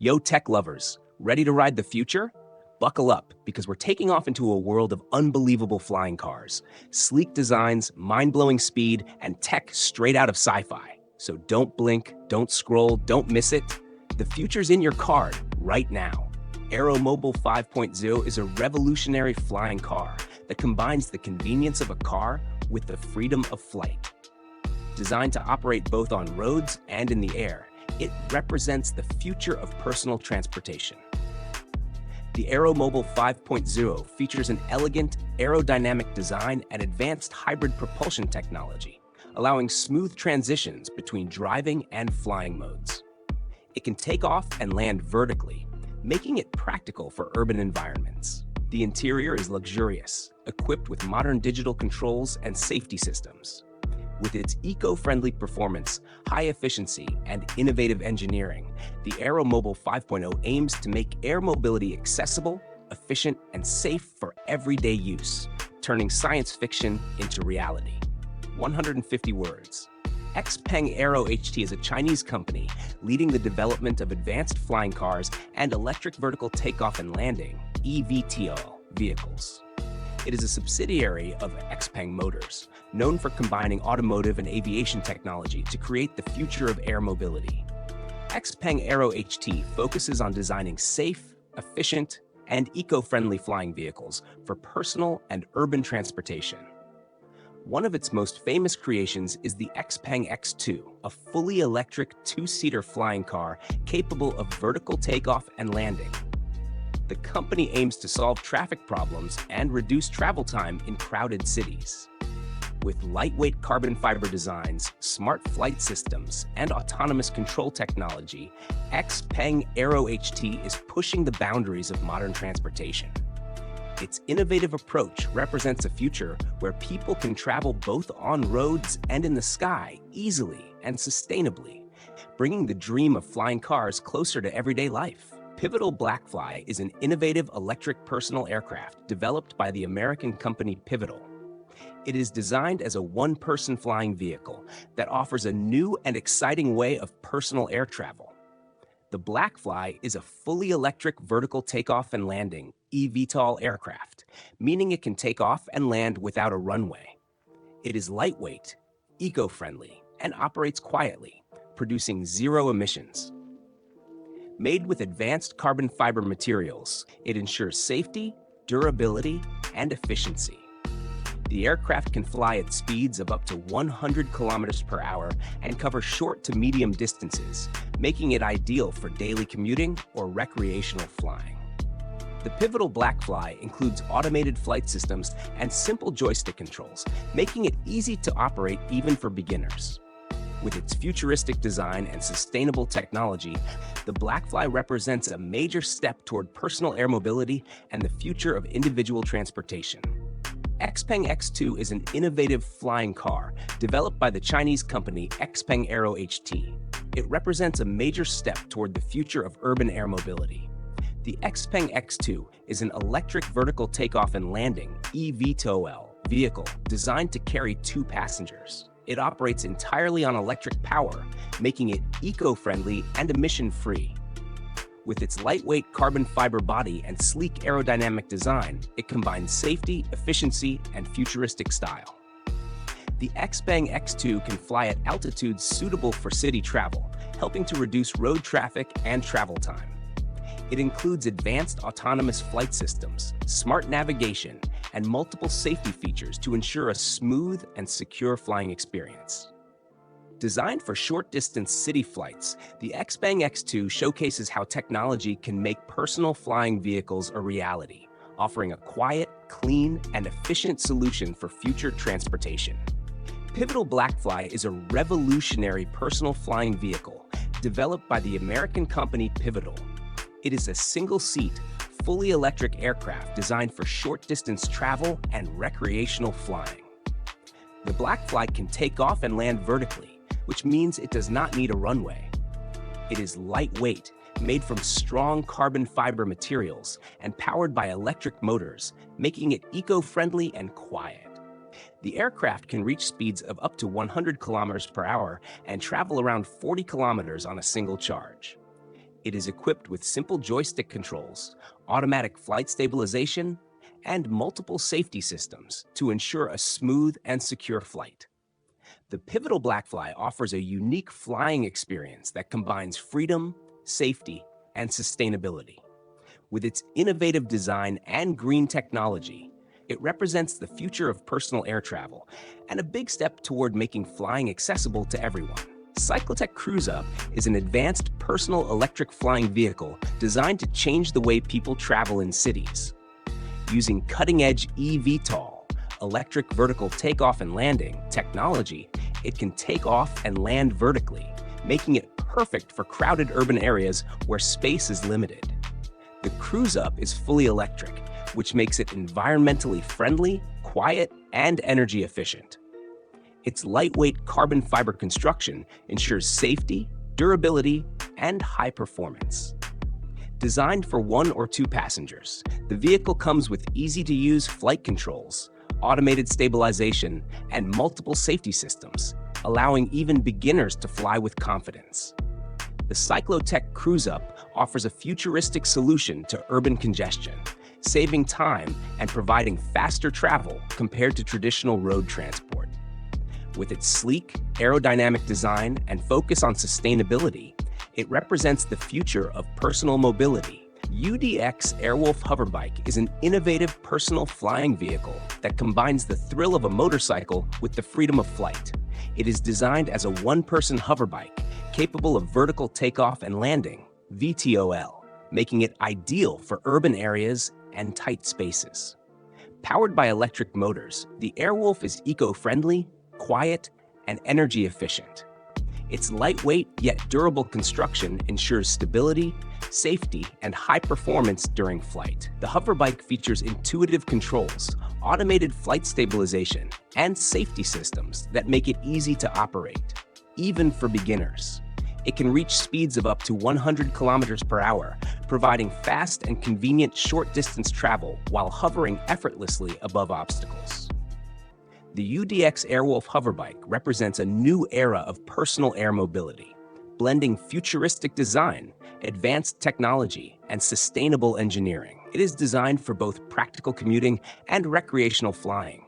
Yo, tech lovers, ready to ride the future? Buckle up because we're taking off into a world of unbelievable flying cars, sleek designs, mind blowing speed, and tech straight out of sci fi. So don't blink, don't scroll, don't miss it. The future's in your card right now. Aeromobile 5.0 is a revolutionary flying car that combines the convenience of a car with the freedom of flight. Designed to operate both on roads and in the air, it represents the future of personal transportation. The Aeromobile 5.0 features an elegant, aerodynamic design and advanced hybrid propulsion technology, allowing smooth transitions between driving and flying modes. It can take off and land vertically, making it practical for urban environments. The interior is luxurious, equipped with modern digital controls and safety systems. With its eco-friendly performance, high efficiency, and innovative engineering, the Aeromobile 5.0 aims to make air mobility accessible, efficient, and safe for everyday use, turning science fiction into reality. 150 words. XPeng Aero HT is a Chinese company leading the development of advanced flying cars and electric vertical takeoff and landing (eVTOL) vehicles. It is a subsidiary of XPeng Motors, known for combining automotive and aviation technology to create the future of air mobility. XPeng Aero HT focuses on designing safe, efficient, and eco-friendly flying vehicles for personal and urban transportation. One of its most famous creations is the XPeng X2, a fully electric two-seater flying car capable of vertical takeoff and landing. The company aims to solve traffic problems and reduce travel time in crowded cities. With lightweight carbon fiber designs, smart flight systems, and autonomous control technology, XPeng Aero HT is pushing the boundaries of modern transportation. Its innovative approach represents a future where people can travel both on roads and in the sky easily and sustainably, bringing the dream of flying cars closer to everyday life. Pivotal Blackfly is an innovative electric personal aircraft developed by the American company Pivotal. It is designed as a one-person flying vehicle that offers a new and exciting way of personal air travel. The Blackfly is a fully electric vertical takeoff and landing (eVTOL) aircraft, meaning it can take off and land without a runway. It is lightweight, eco-friendly, and operates quietly, producing zero emissions. Made with advanced carbon fiber materials, it ensures safety, durability, and efficiency. The aircraft can fly at speeds of up to 100 kilometers per hour and cover short to medium distances, making it ideal for daily commuting or recreational flying. The Pivotal Blackfly includes automated flight systems and simple joystick controls, making it easy to operate even for beginners. With its futuristic design and sustainable technology, the Blackfly represents a major step toward personal air mobility and the future of individual transportation. XPeng X2 is an innovative flying car developed by the Chinese company XPeng Aero HT. It represents a major step toward the future of urban air mobility. The XPeng X2 is an electric vertical takeoff and landing (eVTOL) vehicle designed to carry 2 passengers. It operates entirely on electric power, making it eco-friendly and emission-free. With its lightweight carbon fiber body and sleek aerodynamic design, it combines safety, efficiency, and futuristic style. The XPeng X2 can fly at altitudes suitable for city travel, helping to reduce road traffic and travel time. It includes advanced autonomous flight systems, smart navigation, and multiple safety features to ensure a smooth and secure flying experience. Designed for short-distance city flights, the XPeng X2 showcases how technology can make personal flying vehicles a reality, offering a quiet, clean, and efficient solution for future transportation. Pivotal Blackfly is a revolutionary personal flying vehicle developed by the American company Pivotal. It is a single-seat, fully electric aircraft designed for short-distance travel and recreational flying. The Blackfly can take off and land vertically, which means it does not need a runway. It is lightweight, made from strong carbon fiber materials, and powered by electric motors, making it eco-friendly and quiet. The aircraft can reach speeds of up to 100 kilometers per hour and travel around 40 kilometers on a single charge. It is equipped with simple joystick controls, automatic flight stabilization, and multiple safety systems to ensure a smooth and secure flight. The Pivotal Blackfly offers a unique flying experience that combines freedom, safety, and sustainability. With its innovative design and green technology, it represents the future of personal air travel and a big step toward making flying accessible to everyone. Cyclotech Cruise Up is an advanced personal electric flying vehicle designed to change the way people travel in cities. Using cutting-edge eVTOL, electric vertical takeoff and landing technology, it can take off and land vertically, making it perfect for crowded urban areas where space is limited. The Cruise Up is fully electric, which makes it environmentally friendly, quiet, and energy efficient. Its lightweight carbon fiber construction ensures safety, durability, and high performance. Designed for 1 or 2 passengers, the vehicle comes with easy-to-use flight controls, automated stabilization, and multiple safety systems, allowing even beginners to fly with confidence. The Cyclotech Cruise Up offers a futuristic solution to urban congestion, saving time and providing faster travel compared to traditional road transport. With its sleek, aerodynamic design and focus on sustainability, it represents the future of personal mobility. UDX Airwolf Hoverbike is an innovative personal flying vehicle that combines the thrill of a motorcycle with the freedom of flight. It is designed as a one-person hoverbike capable of vertical takeoff and landing, VTOL, making it ideal for urban areas and tight spaces. Powered by electric motors, the Airwolf is eco-friendly, quiet, and energy efficient. Its lightweight yet durable construction ensures stability, safety, and high performance during flight. The hoverbike features intuitive controls, automated flight stabilization, and safety systems that make it easy to operate, even for beginners. It can reach speeds of up to 100 kilometers per hour, providing fast and convenient short-distance travel while hovering effortlessly above obstacles. The UDX Airwolf Hoverbike represents a new era of personal air mobility, blending futuristic design, advanced technology, and sustainable engineering. It is designed for both practical commuting and recreational flying,